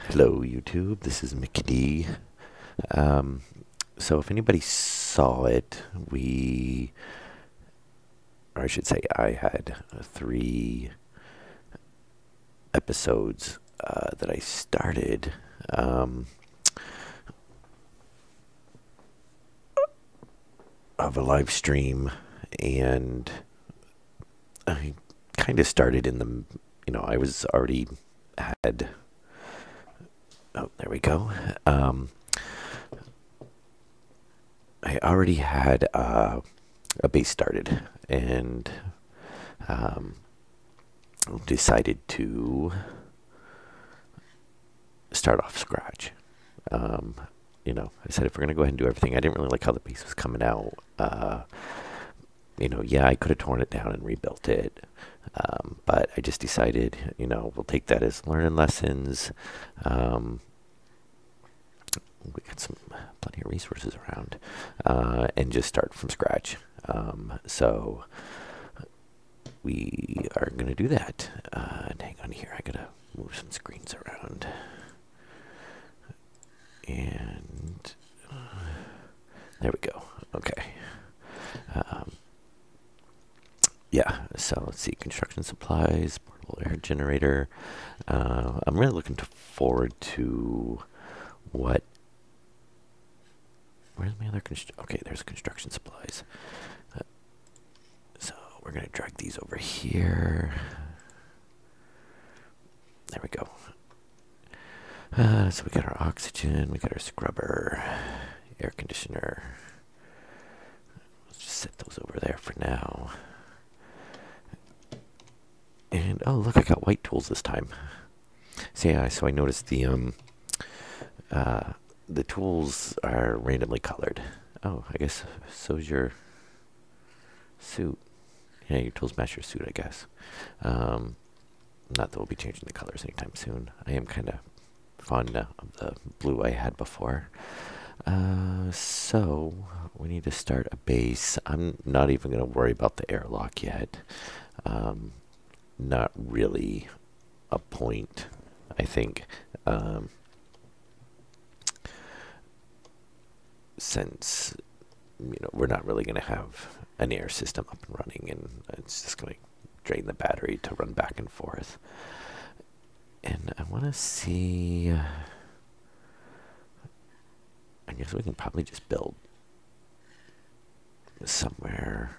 Hello, YouTube. This is Mickey. Um, so, if anybody saw it, or I should say, I had 3 episodes that I started of a live stream, and I kind of started in the, I was already had. Oh, there we go. I already had a base started, and um, decided to start off scratch. I said if we're gonna go ahead and do everything, I didn't really like how the base was coming out. Yeah, I could have torn it down and rebuilt it, but I just decided, we'll take that as learning lessons. We got plenty of resources around, and just start from scratch. So we are gonna do that. And hang on here, I gotta move some screens around. And there we go. Okay. Yeah, so let's see. Construction supplies, portable air generator. I'm really looking forward to what. Where's my other okay, there's construction supplies. So we're going to drag these over here. There we go. So we got our oxygen, we got our scrubber, air conditioner. Let's just set those over there for now. And oh, look, I got white tools this time. So yeah, so I noticed the tools are randomly colored. Oh, I guess so's your suit. Yeah, your tools match your suit, I guess. Not that we'll be changing the colors anytime soon. I am kind of fond of the blue I had before. So we need to start a base. I'm not even going to worry about the airlock yet. Not really a point, I think. Since we're not really going to have an air system up and running, and it's just going to drain the battery to run back and forth. And I want to see. I guess we can probably just build somewhere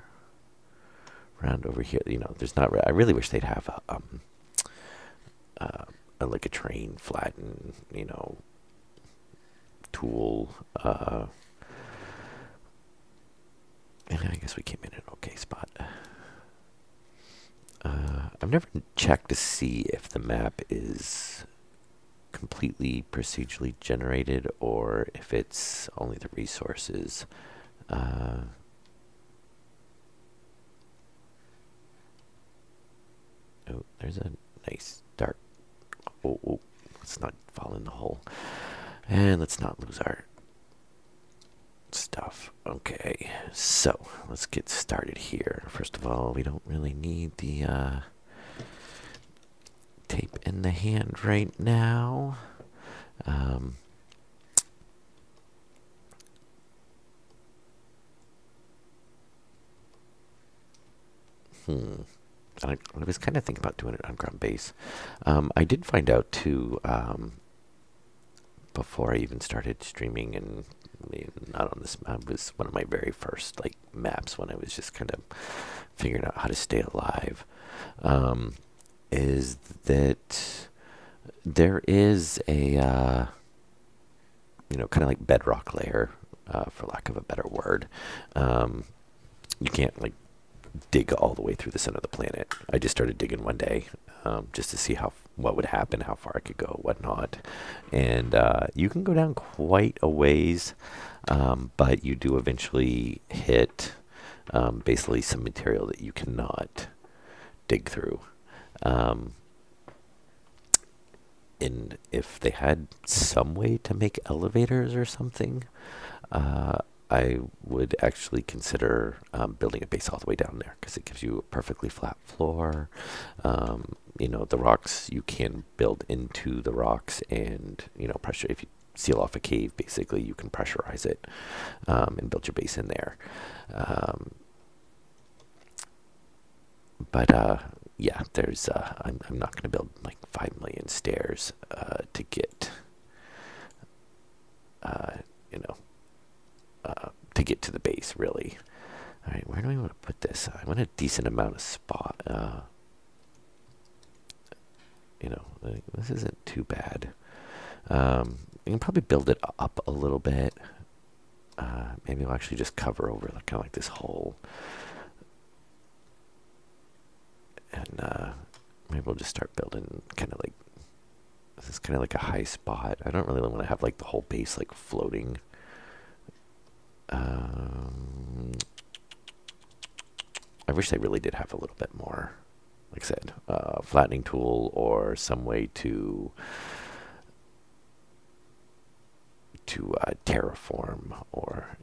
around over here. There's not. I really wish they'd have like a train flattened, tool. And I guess we came in an okay spot. I've never checked to see if the map is completely procedurally generated or if it's only the resources. Oh, there's a nice dark. Oh, let's not fall in the hole. And let's not lose our stuff. Okay, so let's get started here. First of all, we don't really need the tape in the hand right now. I was kind of thinking about doing it on ground base. I did find out too, before I even started streaming, and not on this map, was one of my very first maps when I was just kind of figuring out how to stay alive. Is that there is a kind of like bedrock layer, for lack of a better word. You can't dig all the way through the center of the planet. I just started digging one day, just to see what would happen, how far I could go, whatnot. And you can go down quite a ways, but you do eventually hit basically some material that you cannot dig through. Um, and if they had some way to make elevators or something, uh, I would actually consider building a base all the way down there, because it gives you a perfectly flat floor. The rocks, you can build into the rocks, and pressure. If you seal off a cave, basically you can pressurize it and build your base in there. Um, but yeah, there's I'm not going to build like 5 million stairs to get uh, you know to get to the base, really. All right, where do I want to put this? I want a decent amount of spot. This isn't too bad. You can probably build it up a little bit. Maybe I'll actually just cover over kind of like this hole. And maybe we'll just start building kind of like, this is kind of like a high spot. I don't really want to have like the whole base like floating. I wish they really did have a little bit more, like I said, flattening tool or some way to terraform, or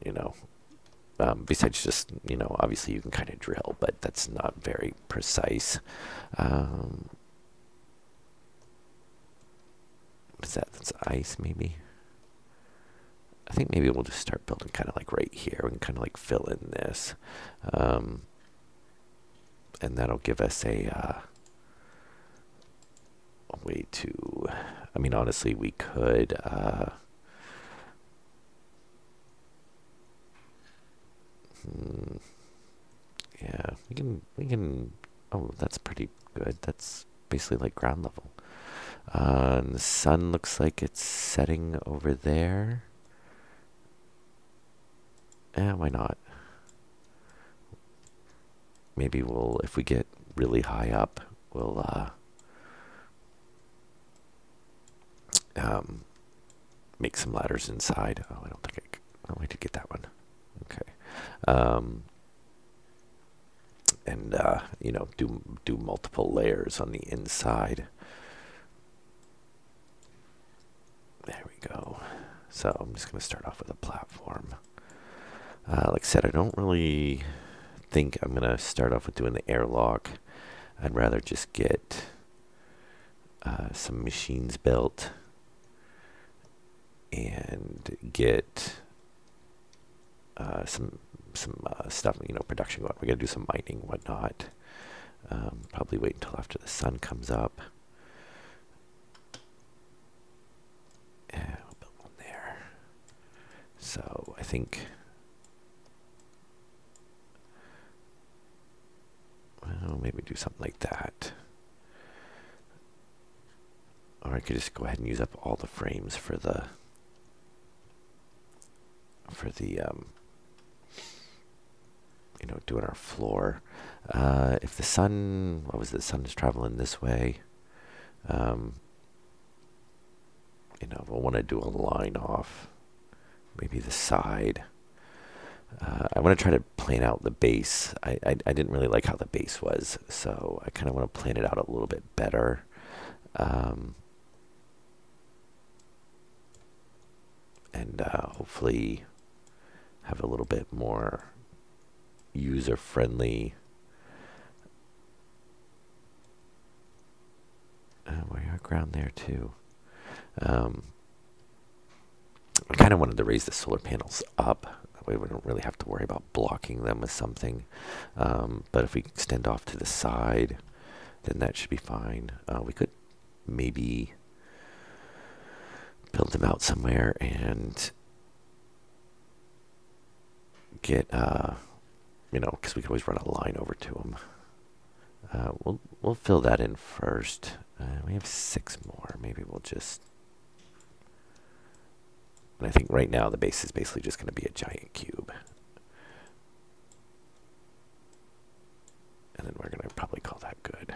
besides just obviously you can kind of drill, but that's not very precise. What is that? That's ice, maybe. I think maybe we'll just start building kind of like right here. We can kind of like fill in this, and that'll give us a way to. I mean, honestly, we could. Yeah, we can. Oh, that's pretty good. That's basically like ground level. And the sun looks like it's setting over there. Why not? Maybe if we get really high up, we'll make some ladders inside. Oh, I don't like to get that one. Okay. And do multiple layers on the inside. There we go. So I'm just going to start off with a platform. Like I said, I don't really think I'm going to start off with doing the airlock. I'd rather just get some machines built and get some stuff, production going. We got to do some mining, whatnot. Probably wait until after the sun comes up. Yeah, we'll build one there. So I think, well, maybe do something like that. Or I could just go ahead and use up all the frames for the doing our floor. If the sun, the sun is traveling this way, we'll want to do a line off, maybe the side. I want to try to plan out the base. I didn't really like how the base was, so I kind of want to plan it out a little bit better. And hopefully have a little bit more user-friendly. We got ground there too. I kind of wanted to raise the solar panels up. That way we don't really have to worry about blocking them with something. But if we extend off to the side, then that should be fine. We could maybe build them out somewhere and get, because we can always run a line over to them. We'll fill that in first. We have 6 more. Maybe we'll just. And I think right now the base is basically just going to be a giant cube. And then we're going to probably call that good.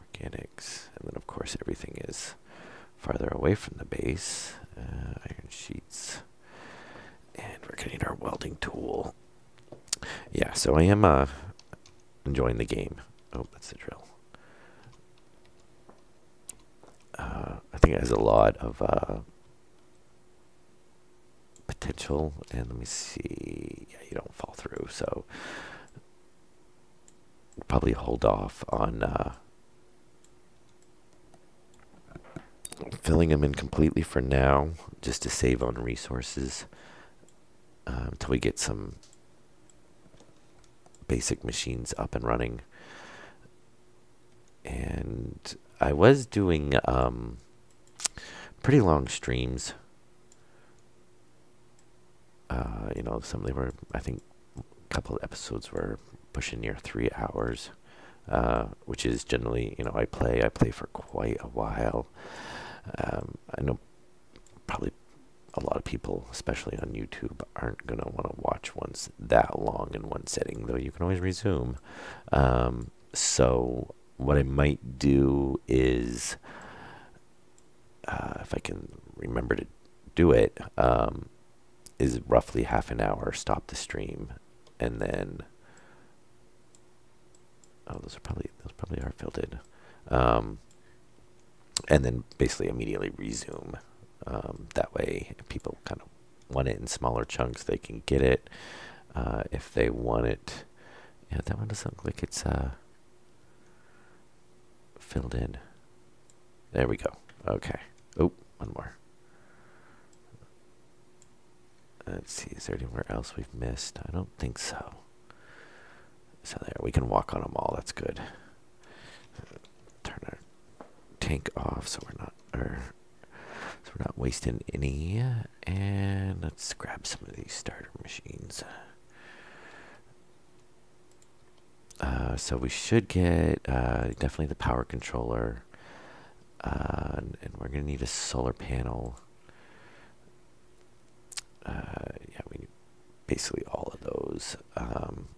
Organics. And then, of course, everything is farther away from the base. Iron sheets. And we're going to need our welding tool. Yeah, so I am enjoying the game. Oh, that's the drill. I think it has a lot of potential, and let me see. Yeah, you don't fall through, so probably hold off on filling them in completely for now, just to save on resources until we get some basic machines up and running. And I was doing pretty long streams. Some they were, I think, a couple of episodes were pushing near 3 hours, which is generally, I play for quite a while. I know probably a lot of people, especially on YouTube, aren't going to want to watch ones that long in one sitting, though you can always resume. So what I might do is, if I can remember to do it, is roughly half an hour, stop the stream, and then, oh, those probably are filled in. And then basically immediately resume. That way, if people kind of want it in smaller chunks, they can get it. If they want it, yeah, that one doesn't look like it's filled in. There we go. Okay. Oh, one more. Let's see, is there anywhere else we've missed? I don't think so. So there, we can walk on them all. That's good. Turn our tank off so we're not wasting any. And let's grab some of these starter machines. So we should get definitely the power controller, and we're gonna need a solar panel. Yeah, we need basically all of those, and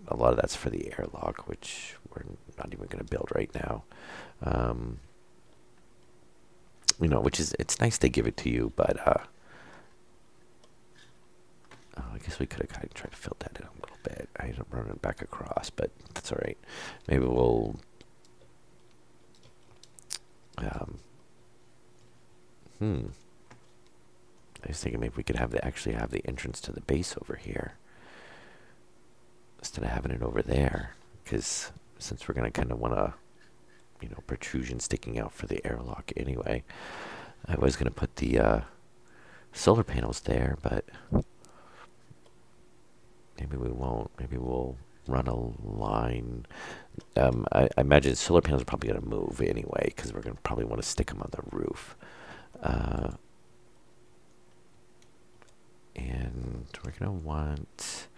a lot of that's for the airlock, which we're not even going to build right now. Which is, it's nice they give it to you, but I guess we could have kind of tried to fill that in a little bit. I ended up running it back across, but that's all right. Maybe we'll I was thinking maybe we could actually have the entrance to the base over here instead of having it over there, because since we're going to kind of want a protrusion sticking out for the airlock anyway, I was going to put the solar panels there, but maybe we won't. Maybe we'll run a line. I imagine solar panels are probably going to move anyway, because we're going to probably want to stick them on the roof. And we're going to want...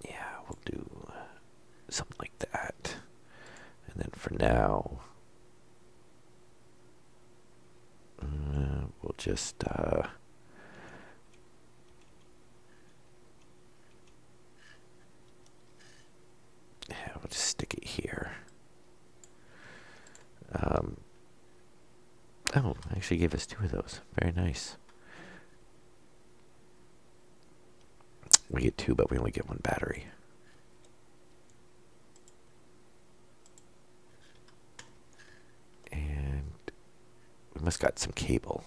yeah, we'll do something like that. And then for now, we'll just... yeah, we'll just stick it here. Oh, I actually gave us 2 of those. Very nice. We get 2, but we only get 1 battery. And we must got some cable.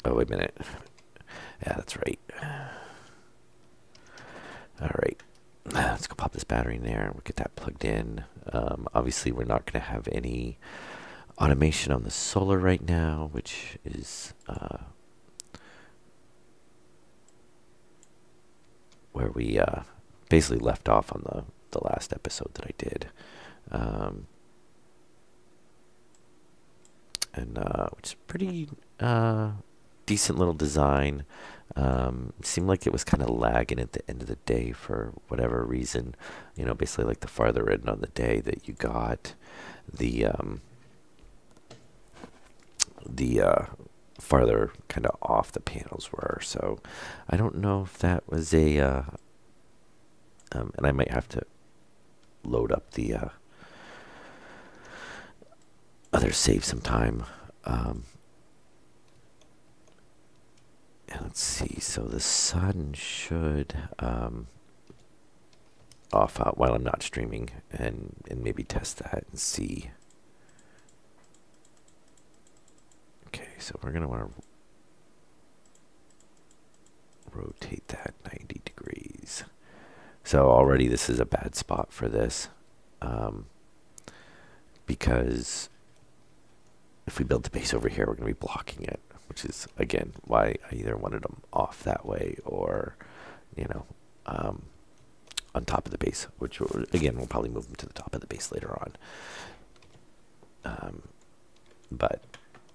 Oh, wait a minute. Yeah, that's right. All right. Let's go pop this battery in there and we'll get that plugged in. Obviously, we're not going to have any automation on the solar right now, which is where we basically left off on the last episode that I did. And which is pretty decent little design. Seemed like it was kind of lagging at the end of the day for whatever reason. Basically like the farther in on the day that you got, the farther kind of off the panels were. So I don't know if that was a and I might have to load up the other save some time. And let's see. So the sun should off out while I'm not streaming, and maybe test that and see. Okay, so we're gonna want to rotate that 90 degrees. So already this is a bad spot for this, because if we build the base over here, we're going to be blocking it, which is, again, why I either wanted them off that way or, you know, on top of the base, which, again, we'll probably move them to the top of the base later on. But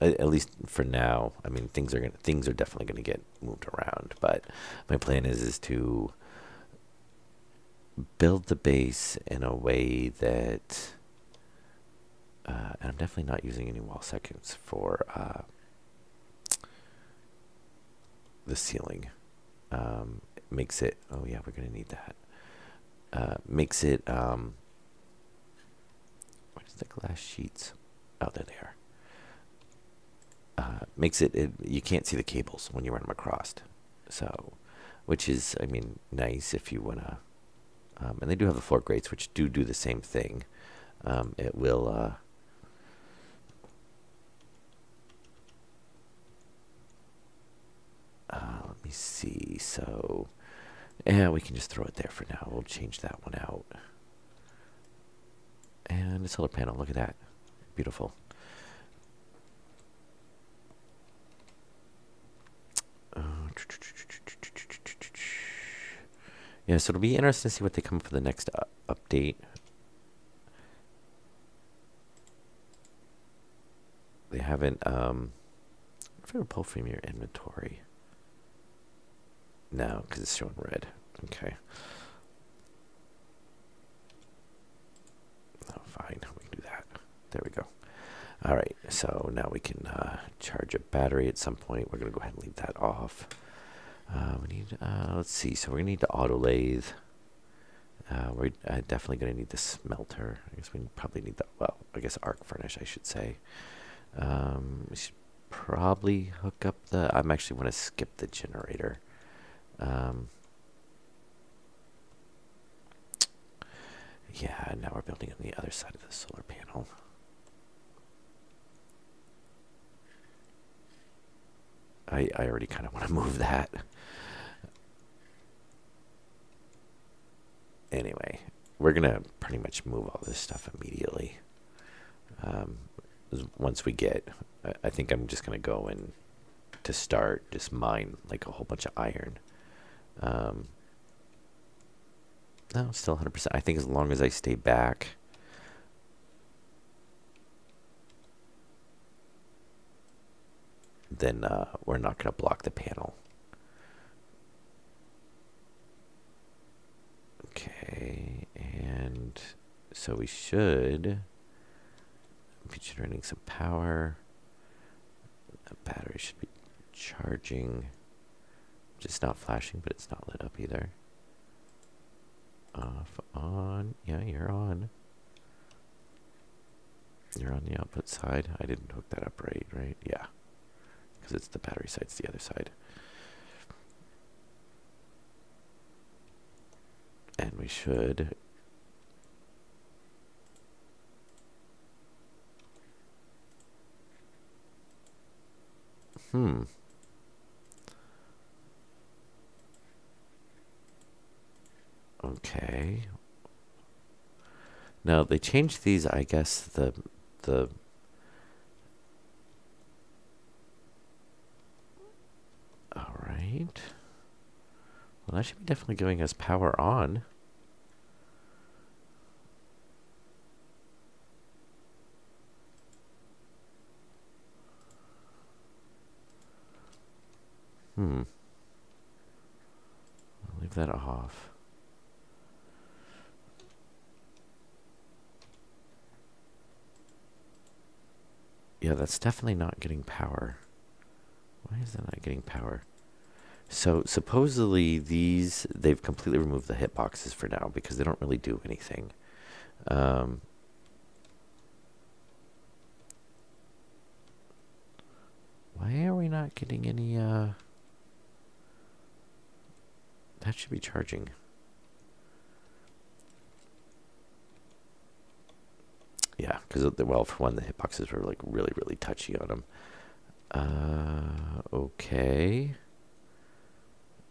at least for now, I mean, things are definitely going to get moved around. But my plan is to build the base in a way that, and I'm definitely not using any wall seconds for the ceiling. Makes it, oh yeah, we're going to need that. Makes it, where's the glass sheets? Oh, there they are. Makes it, you can't see the cables when you run them across. So, which is, I mean, nice if you want to, and they do have the floor grates, which do the same thing. It will, let me see. So, yeah, we can just throw it there for now. We'll change that one out. And a solar panel, look at that. Beautiful. Yeah, so it'll be interesting to see what they come for the next update. They haven't, if I pull from your inventory. No, because it's showing red. Okay. Oh, fine, we can do that. There we go. All right, so now we can charge a battery at some point. We're going to go ahead and leave that off. We need, let's see, so we're going to need the auto lathe. We're definitely going to need the smelter. I guess we probably need the, well, I guess arc furnace, I should say. We should probably hook up the, I'm actually want to skip the generator. Yeah, now we're building on the other side of the solar panel. I already kind of want to move that. Anyway, we're going to pretty much move all this stuff immediately. Once we get, I think I'm just going to go and to start, just mine like a whole bunch of iron. No, still 100%. I think as long as I stay back, then we're not going to block the panel. Okay, and so we should be generating some power. That battery should be charging. Just not flashing, but it's not lit up either. Off, on. Yeah, you're on. You're on the output side. I didn't hook that up right? Yeah. Because it's the battery side, it's the other side. And we should okay. Now they changed these, I guess the all right. Well, that should be definitely giving us power on. I'll leave that off. Yeah, that's definitely not getting power. Why is that not getting power? So supposedly these, they've completely removed the hitboxes for now because they don't really do anything. Um, why are we not getting any, that should be charging. Yeah, because, well, for one, the hitboxes were like really, really touchy on them. Okay.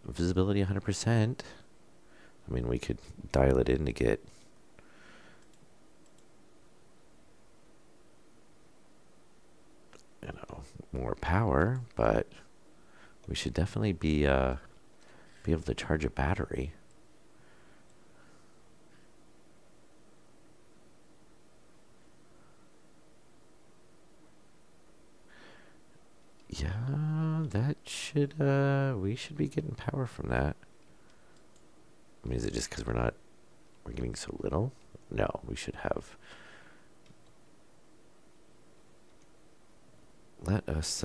Visibility 100%. I mean, we could dial it in to get, you know, more power, but we should definitely be able to charge a battery. Yeah, that should, we should be getting power from that. I mean, is it just because we're getting so little? No, we should have. Let us,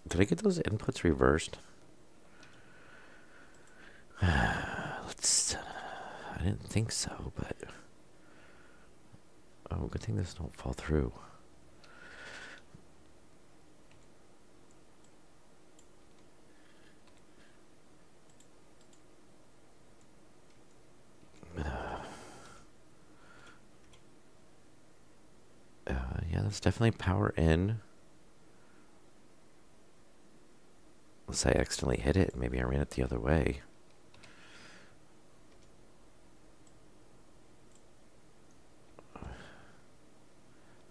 did I get those inputs reversed? Let's, I didn't think so, but, oh, good thing this don't fall through. Yeah, that's definitely power in. Unless I accidentally hit it. Maybe I ran it the other way.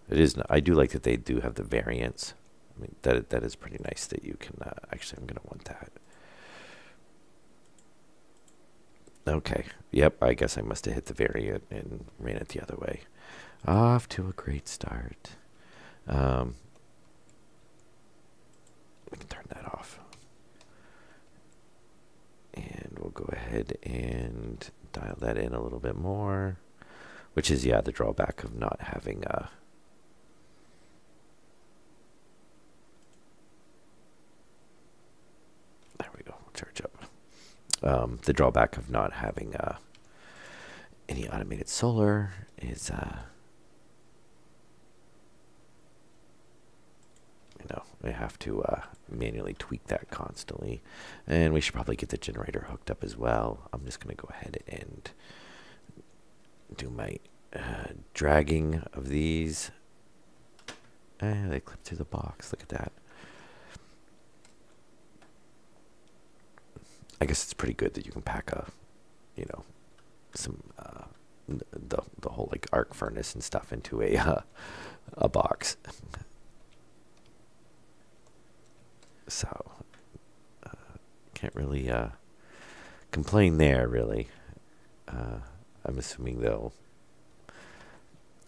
It is. I do like that they do have the variants. I mean, that is pretty nice that you can. Actually, I'm gonna want that. Okay. Yep. I guess I must have hit the variant and ran it the other way. Off to a great start. We can turn that off. And we'll go ahead and dial that in a little bit more. Which is, yeah, the drawback of not having there we go, charge up. The drawback of not having any automated solar is, you know, we have to manually tweak that constantly. And we should probably get the generator hooked up as well. I'm just going to go ahead and do my dragging of these. They clip through the box. Look at that. I guess it's pretty good that you can pack you know, some the whole like arc furnace and stuff into a box. So can't really complain there, really. I'm assuming they'll,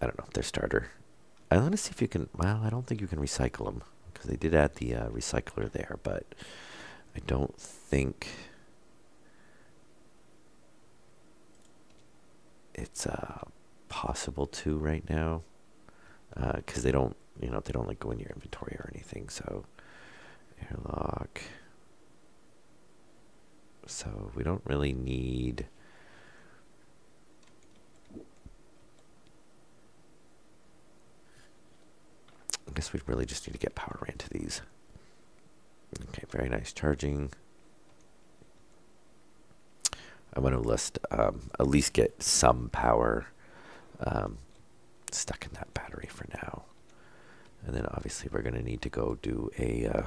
I don't know, their starter. I want to see if you can, well, I don't think you can recycle them, because they did add the recycler there, but I don't think it's possible to right now, because they don't, you know, they don't like go in your inventory or anything. So airlock. So we don't really need. I guess we really just need to get power ran to these. Okay, very nice charging. I want to at least get some power stuck in that battery for now. And then obviously we're going to need to go do a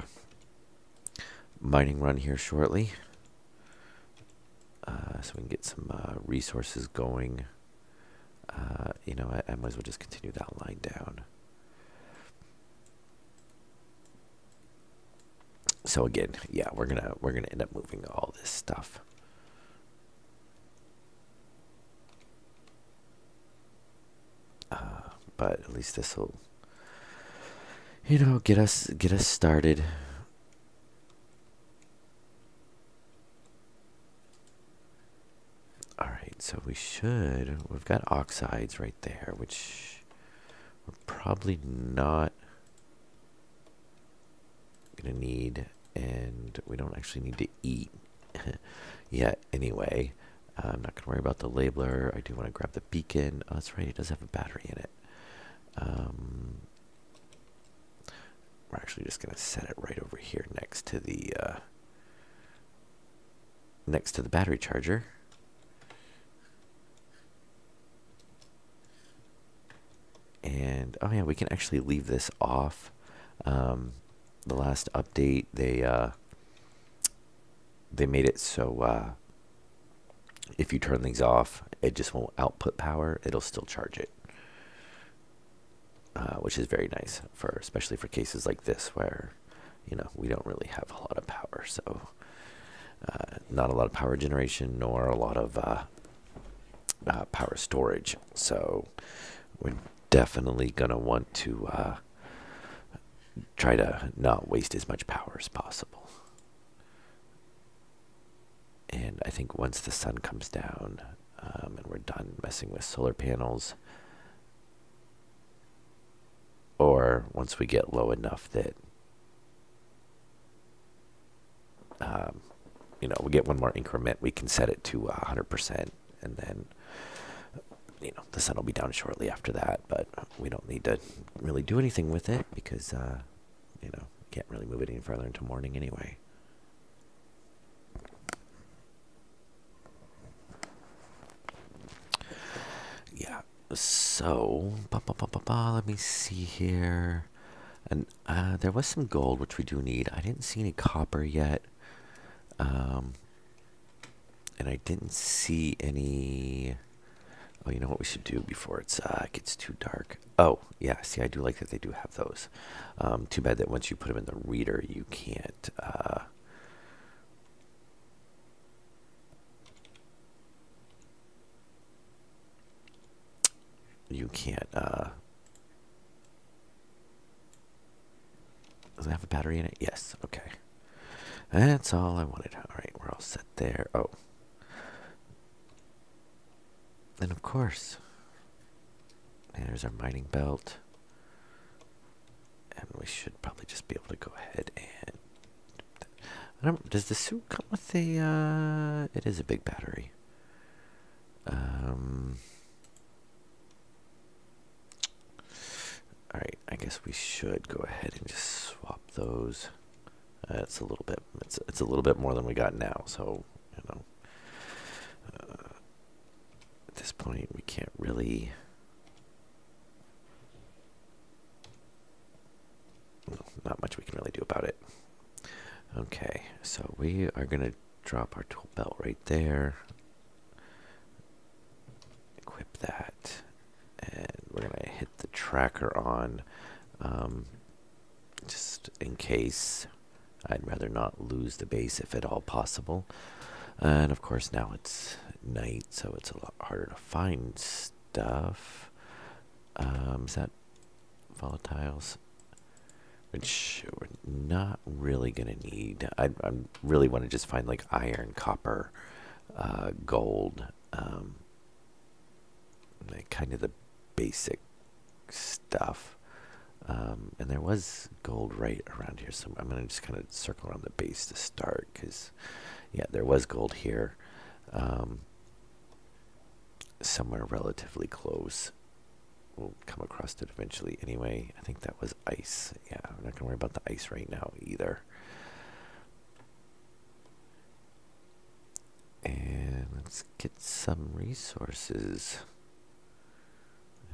mining run here shortly. So we can get some resources going. You know, I might as well just continue that line down. So again, yeah, we're gonna end up moving all this stuff. But at least this will, you know, get us started. All right, So we've got oxides right there, which we're probably not gonna need, and we don't actually need to eat yet anyway. I'm not gonna worry about the labeler. I do want to grab the beacon. Oh, that's right, it does have a battery in it. We're actually just gonna set it right over here next to the battery charger. And oh yeah, we can actually leave this off. The last update, they made it so if you turn these off, it just won't output power. It'll still charge it, which is very nice for, especially for cases like this where, you know, we don't really have a lot of power. So not a lot of power generation, nor a lot of power storage. So we're definitely gonna want to try to not waste as much power as possible. And I think once the sun comes down and we're done messing with solar panels, or once we get low enough that you know, we get one more increment, we can set it to 100%, and then, you know, the sun will be down shortly after that. But we don't need to really do anything with it because you know, can't really move it any further until morning anyway. Yeah, so let me see here. And there was some gold, which we do need. I didn't see any copper yet. And I didn't see any. Oh, you know what we should do before it gets too dark? Oh, yeah, see, I do like that they do have those. Too bad that once you put them in the reader, you can't does it have a battery in it? Yes, okay. That's all I wanted. Alright, we're all set there. Oh. And of course, there's our mining belt. And we should probably just be able to go ahead and... does the suit come with a... it is a big battery. Alright, I guess we should go ahead and just swap those. It's a little bit more than we got now, so, you know, at this point we can't really, well, not much we can really do about it. Okay, so we are gonna drop our tool belt right there, equip that, and we're gonna hit the tracker on, just in case. I'd rather not lose the base if at all possible. And of course now it's night, so it's a lot harder to find stuff. Is that volatiles? Which we're not really gonna need. I really want to just find like iron, copper, gold, like kind of the basic stuff. And there was gold right around here, so I'm going to just kind of circle around the base to start, because, yeah, there was gold here, somewhere relatively close. We'll come across it eventually anyway. I think that was ice. Yeah, I'm not going to worry about the ice right now either. And let's get some resources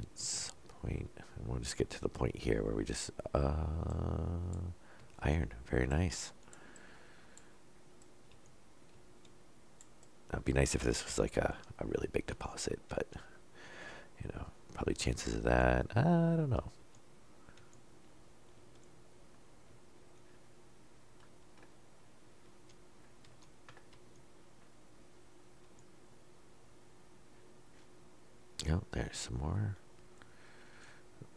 at some point. And we'll just get to the point here where we just iron. Very nice. It'd be nice if this was like a really big deposit, but, you know, probably chances of that, I don't know. Oh, there's some more.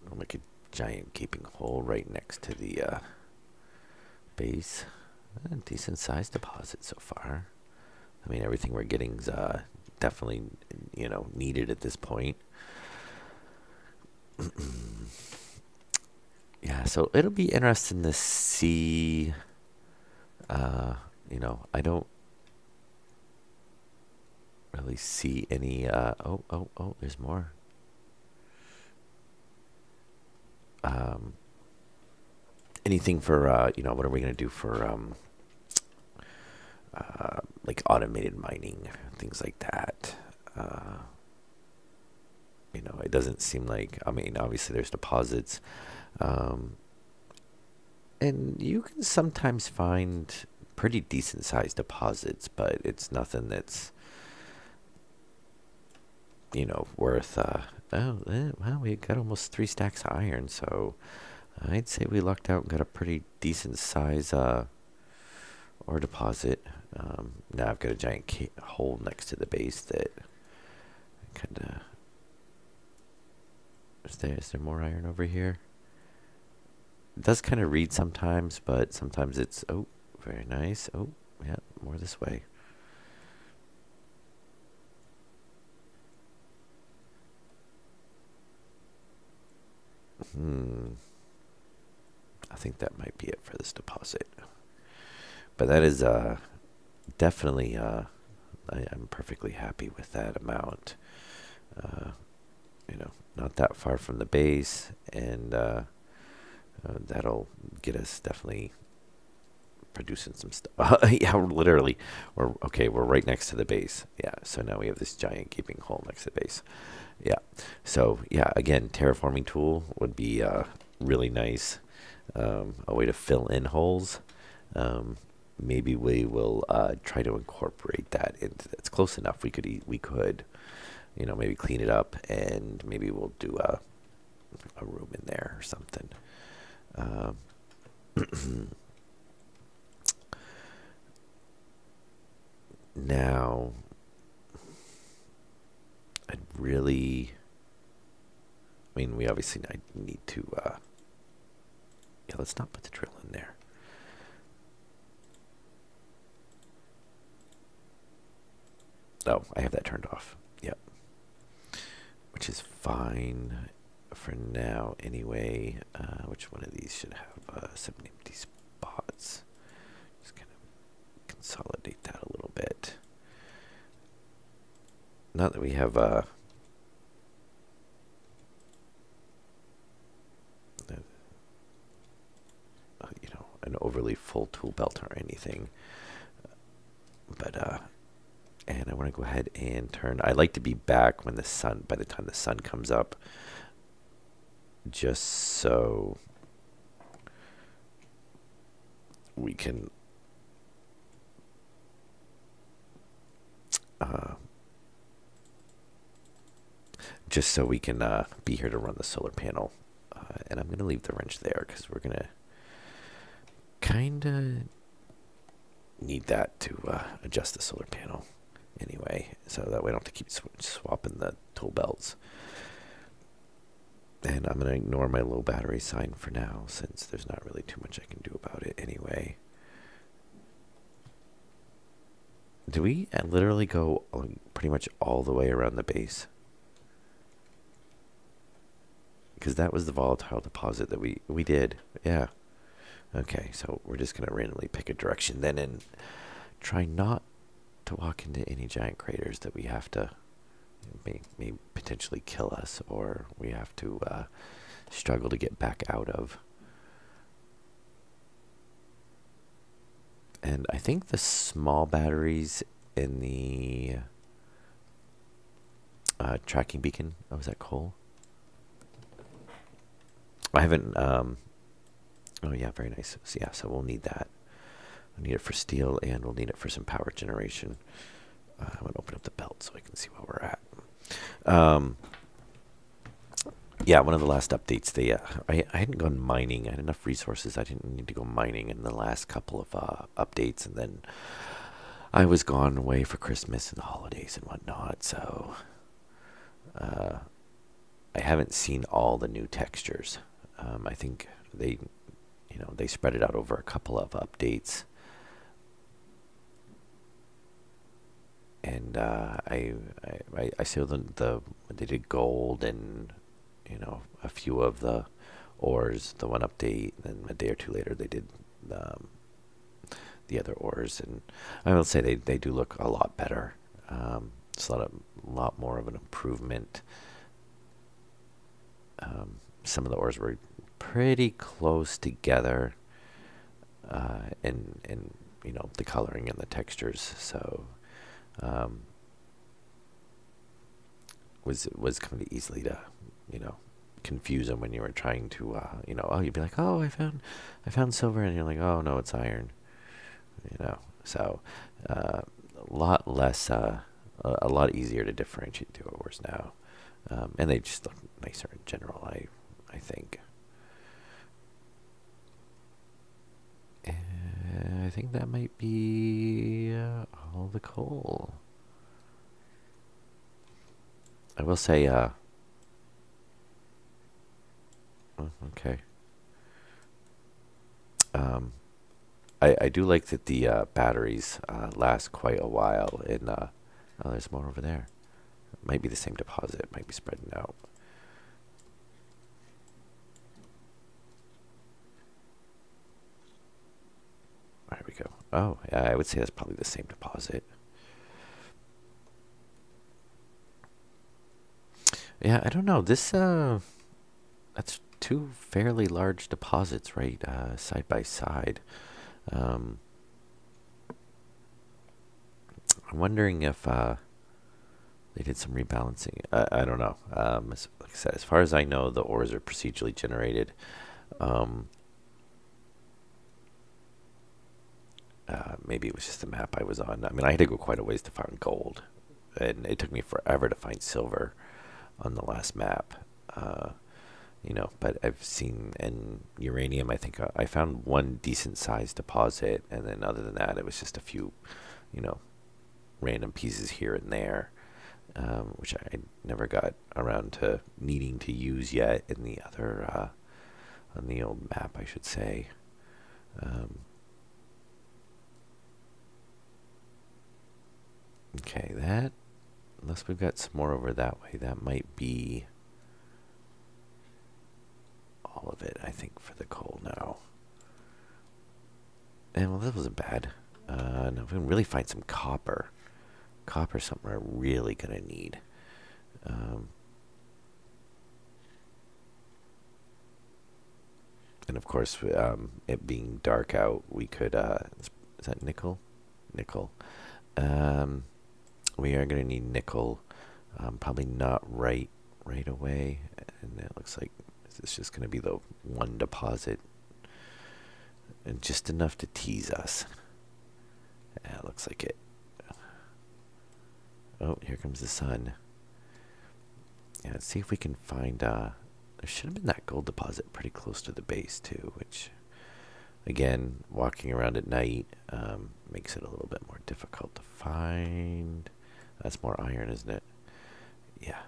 I'll make a giant gaping hole right next to the base. A decent sized deposit so far. I mean, everything we're getting's definitely needed at this point. Yeah, so it'll be interesting to see. I don't really see any. Oh, there's more. Um, Anything for what are we gonna do for like automated mining, things like that. It doesn't seem like. I mean, obviously there's deposits, um, and you can sometimes find pretty decent sized deposits, but it's nothing that's worth. Well, we got almost 3 stacks of iron, so I'd say we lucked out and got a pretty decent size ore deposit. Now I've got a giant hole next to the base that kind of. Is there more iron over here? It does kind of read sometimes, but sometimes it's very nice. Oh, yeah, more this way. I think that might be it for this deposit. But that is definitely I'm perfectly happy with that amount. Not that far from the base, and that'll get us definitely producing some stuff. Yeah, literally, we're right next to the base. Yeah, so now we have this giant gaping hole next to the base. Yeah, so yeah, again, terraforming tool would be really nice. A way to fill in holes. Maybe we will try to incorporate that into. It's close enough. We could maybe clean it up, and maybe we'll do a room in there or something. Now, I'd really. I mean, we obviously need to. Yeah, let's not put the drill in there. Oh, I have that turned off. Yep. Which is fine for now anyway. Which one of these should have some empty spots? Just kind of consolidate that a little bit. Not that we have an overly full tool belt or anything, but and I want to go ahead and turn. I like to be back by the time the sun comes up, just so we can be here to run the solar panel. And I'm going to leave the wrench there because we're going to kind of need that to adjust the solar panel anyway, so that way I don't have to keep swapping the tool belts. And I'm going to ignore my low battery sign for now, since there's not really too much I can do about it anyway. Do we literally go pretty much all the way around the base? Because that was the volatile deposit that we did. Yeah. Okay, so we're just going to randomly pick a direction then, and try not to walk into any giant craters that we have to may potentially kill us, or we have to struggle to get back out of. And I think the small batteries in the tracking beacon. Oh, is that coal? I haven't. Oh yeah, very nice. So, yeah, so we'll need that. We'll need it for steel, and we'll need it for some power generation. I'm gonna open up the belt so I can see where we're at. Yeah, one of the last updates. I hadn't gone mining. I had enough resources. I didn't need to go mining in the last couple of updates, and then I was gone away for Christmas and the holidays and whatnot. So I haven't seen all the new textures. I think they spread it out over a couple of updates. and I saw the they did gold and a few of the ores, the one update, and then a day or two later they did um, the other ores, and I will say they do look a lot better. It's a lot more of an improvement. Some of the ores were pretty close together, and the coloring and the textures. So um, was kind of easily to you know confuse them when you were trying to oh, you'd be like, oh, I found silver, and you're like, oh no, it's iron. So a lot less a lot easier to differentiate the ores now, and they just look nicer in general. I think. I think that might be all the coal. I will say, okay. Um, I do like that the batteries last quite a while. And oh, there's more over there. Might be the same deposit. Might be spreading out. There we go. Oh, yeah, I would say that's probably the same deposit. Yeah, I don't know. That's two fairly large deposits, right, side by side. Um, I'm wondering if they did some rebalancing. I don't know. Like I said, as far as I know, the ores are procedurally generated. Um, Maybe it was just the map I was on. I mean, I had to go quite a ways to find gold, and it took me forever to find silver on the last map. Uh, but I've seen in uranium. I think I found one decent sized deposit, and then other than that, it was just a few, you know, random pieces here and there, which I never got around to needing to use yet in the other on the old map, I should say. Um, okay, that unless we've got some more over that way, that might be all of it, I think, for the coal now. And well, that wasn't bad. Now if we can really find some copper. Copper's something we're really gonna need. Um, and of course, it being dark out, we could. Is that nickel? Nickel. Um, we are gonna need nickel. Probably not right away. And it looks like it's just gonna be the one deposit, and just enough to tease us. Yeah, it looks like it. Oh, here comes the sun. Yeah, let's see if we can find. There should have been that gold deposit pretty close to the base too, which, again, walking around at night makes it a little bit more difficult to find. That's more iron, isn't it? Yeah.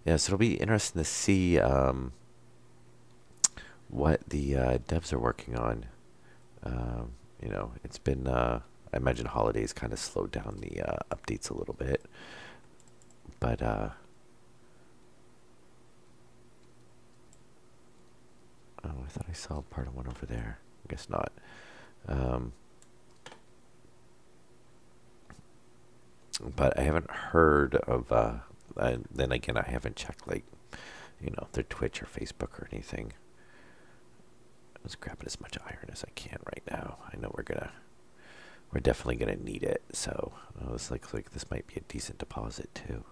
Yeah, so it'll be interesting to see what the devs are working on. It's been, I imagine holidays kind of slowed down the updates a little bit. But, oh, I thought I saw part of one over there. I guess not. Um, but I haven't heard of, then again, I haven't checked, like, their Twitch or Facebook or anything. I'm just grabbing as much iron as I can right now. I know we're definitely gonna need it. So it's like this might be a decent deposit too.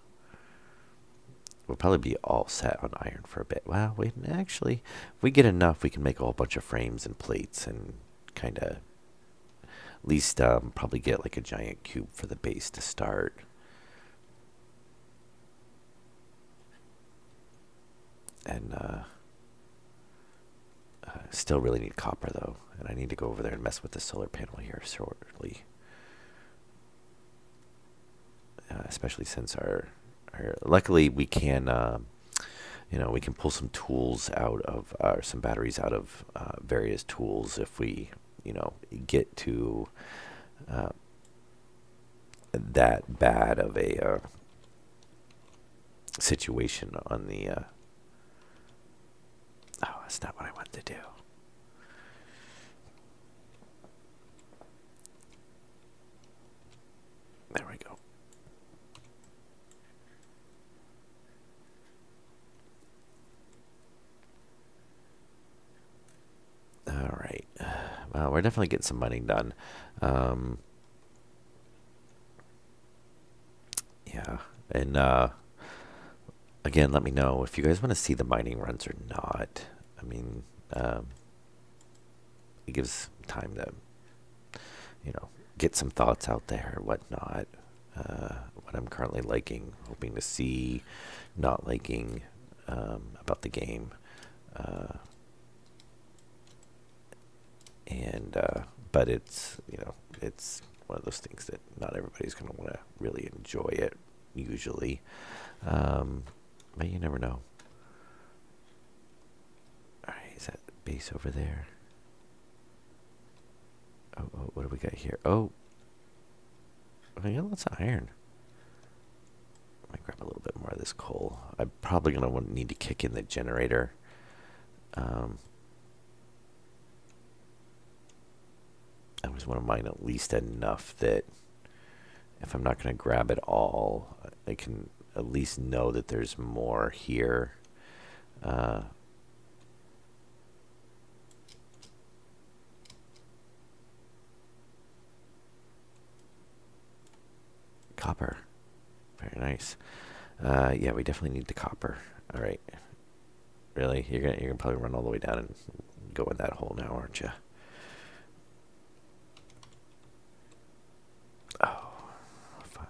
We'll probably be all set on iron for a bit. Well, wait, actually, if we get enough, we can make a whole bunch of frames and plates and kind of at least probably get like a giant cube for the base to start. And still really need copper though, and I need to go over there and mess with the solar panel here shortly. Especially since our luckily we can we can pull some tools out of some batteries out of various tools if we you know, get to that bad of a situation on the. Oh, that's not what I wanted to do. There we go. All right. Well, we're definitely getting some mining done. Yeah. And again, let me know if you guys want to see the mining runs or not. I mean, it gives time to, you know, get some thoughts out there, whatnot. What I'm currently liking, hoping to see, not liking about the game. And but it's, you know, it's one of those things that not everybody's going to want to really enjoy it usually, but you never know. All right, is that base over there? Oh, what do we got here? Oh, I got lots of iron. I might grab a little bit more of this coal. I'm probably going to need to kick in the generator. I always want to mine at least enough that if I'm not going to grab it all, I can at least know that there's more here. Copper. Very nice. Yeah, we definitely need the copper. All right. Really? You're gonna probably run all the way down and go in that hole now, aren't you? Oh, fine.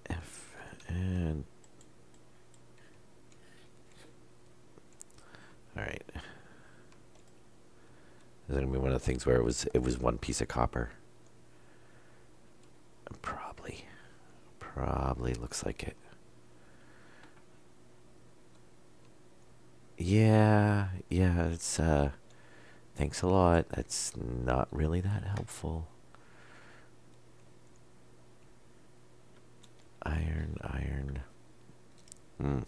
F and all right. Is that gonna be one of the things where it was one piece of copper? Probably looks like it. Yeah, it's thanks a lot. That's not really that helpful. Iron. Hmm.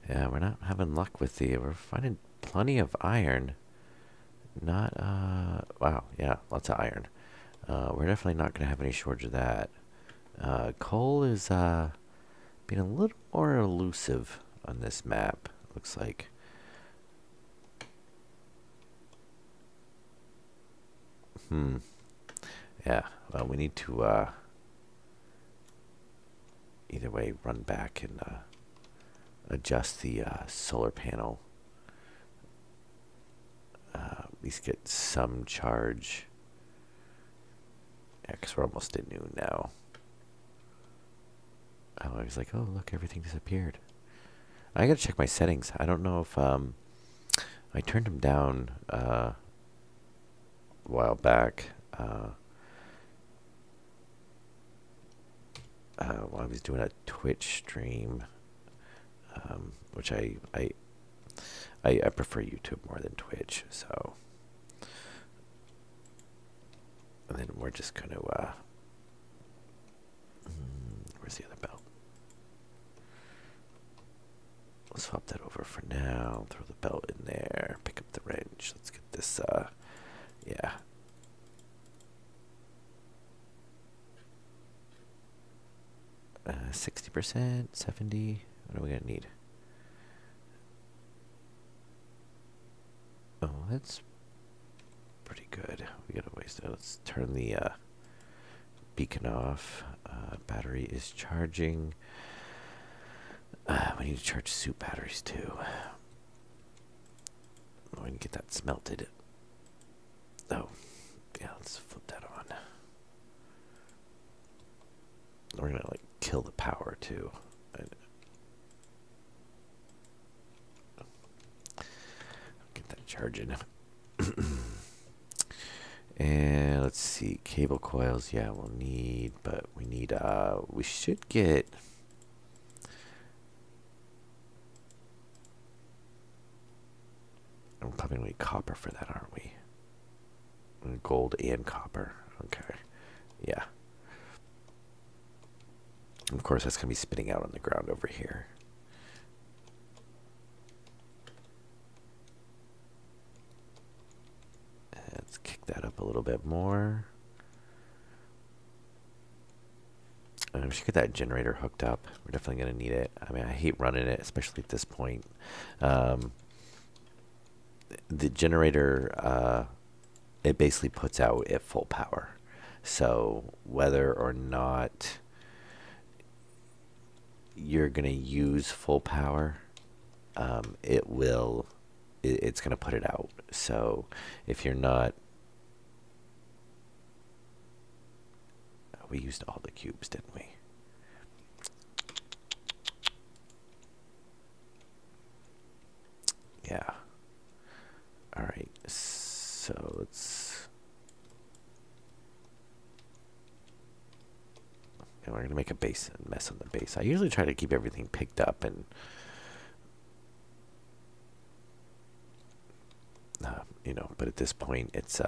Yeah, we're not having luck with we're finding plenty of iron. Not, wow, yeah, lots of iron. We're definitely not going to have any shortage of that. Coal is, being a little more elusive on this map, looks like. Yeah, well, we need to, either way, run back and, adjust the, solar panel. At least get some charge. Yeah, because we're almost at noon now. I was like, oh, look, everything disappeared. I gotta check my settings. I don't know if I turned them down a while back while I was doing a Twitch stream, which I prefer YouTube more than Twitch. So, and then we're just gonna where's the other belt? We'll swap that over for now. Throw the belt in there. Pick up the wrench. Let's get this, yeah. Uh, 60%, 70. What are we gonna need? Oh, that's pretty good. We gotta waste it. Let's turn the beacon off. Battery is charging. We need to charge suit batteries too. We can get that smelted. Oh, yeah, let's flip that on. We're gonna like kill the power too. Get that charging. And let's see, cable coils. Yeah, we'll need, but we need. We should get. We're probably going to need copper for that, aren't we? Gold and copper. Okay. Yeah. Of course, that's going to be spitting out on the ground over here. Let's kick that up a little bit more. We should get that generator hooked up. We're definitely going to need it. I mean, I hate running it, especially at this point. The generator, it basically puts out at full power. So whether or not you're going to use full power, it's going to put it out. So if you're not, we used all the cubes, didn't we? Yeah. All right. So let's. And we're going to make a mess on the base. I usually try to keep everything picked up and you know, but at this point let's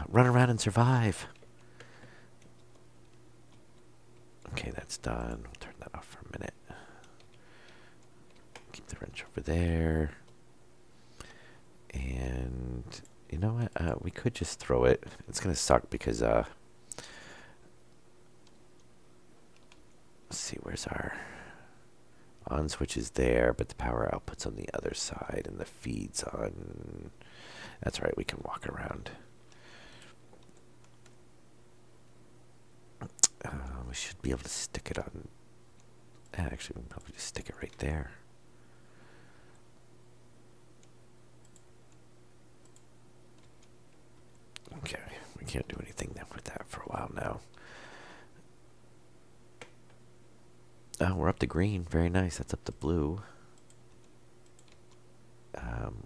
run around and survive. Okay, that's done. We'll turn that off for a minute. Keep the wrench over there. And you know what? We could just throw it. It's gonna suck because let's see, where's our on switch is there, but the power output's on the other side and the feed's on. That's right, we can walk around. We should be able to stick it on. Actually, we can probably just stick it right there. Okay, we can't do anything with that for a while now. Oh, we're up to green. Very nice. That's up to blue.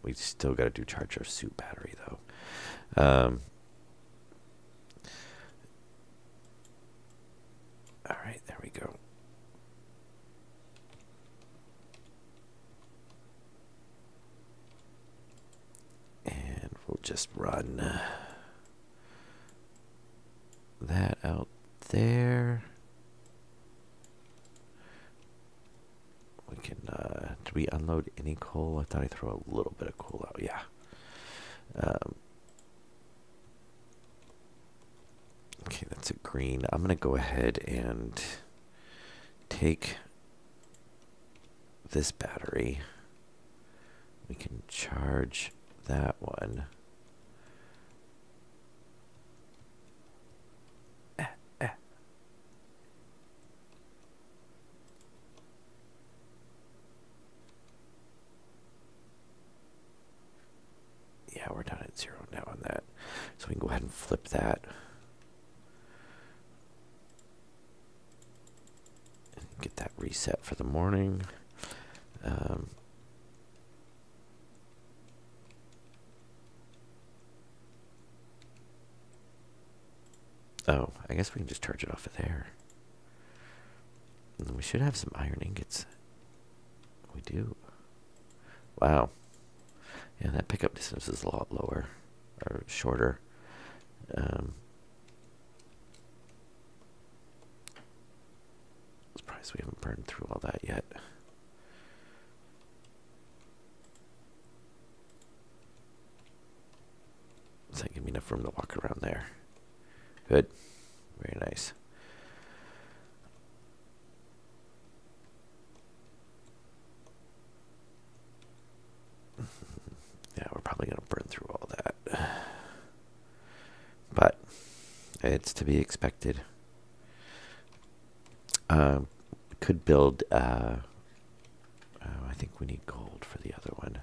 We still got to do charge our suit battery, though. All right, there we go. And we'll just run that out there. We can, did we unload any coal? I thought I threw a little bit of coal out, yeah. Okay, that's a green. I'm going to go ahead and take this battery. We can charge that one. Yeah, we're down at 0 now on that. So we can go ahead and flip that. And get that reset for the morning. Oh, I guess we can just charge it off of there. And we should have some iron ingots. We do. Wow. Yeah, that pickup distance is a lot lower, or shorter. Surprised we haven't burned through all that yet. Does that give me enough room to walk around there? Good. Very nice. Yeah, we're probably going to burn through all that. But it's to be expected. Could build, I think we need gold for the other one.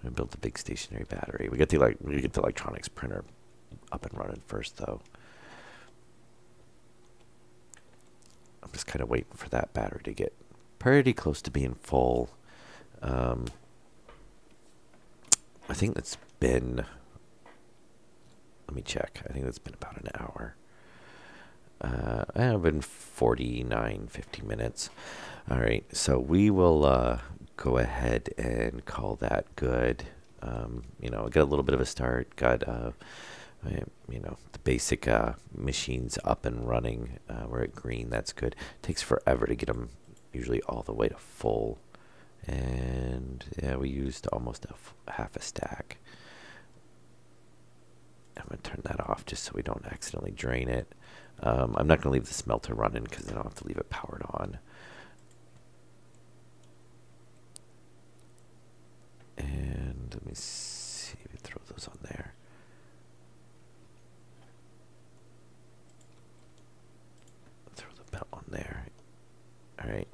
I'm going to build the big stationary battery. We get the electronics printer up and running first, though. I'm just kind of waiting for that battery to get pretty close to being full. I think that's been, let me check. I think that's been about an hour. I've been 50 minutes. All right, so we will go ahead and call that good. I got a little bit of a start. Got the basic machines up and running. We're at green. That's good. Takes forever to get them usually all the way to full. And yeah, we used almost half a stack. I'm going to turn that off just so we don't accidentally drain it. I'm not going to leave the smelter running because then I'll have to leave it powered on. And let me see if we throw those on there. Throw the belt on there. All right.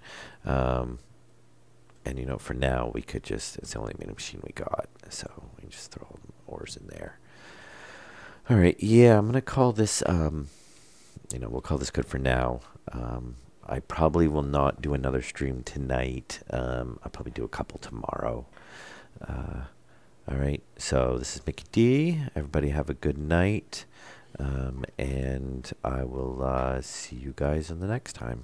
And for now we could it's the only machine we got, so we can just throw ores in there. All right. Yeah, I'm gonna call this. We'll call this good for now. I probably will not do another stream tonight. I'll probably do a couple tomorrow. All right, so this is Mickey D. Everybody have a good night, and I will see you guys on the next time.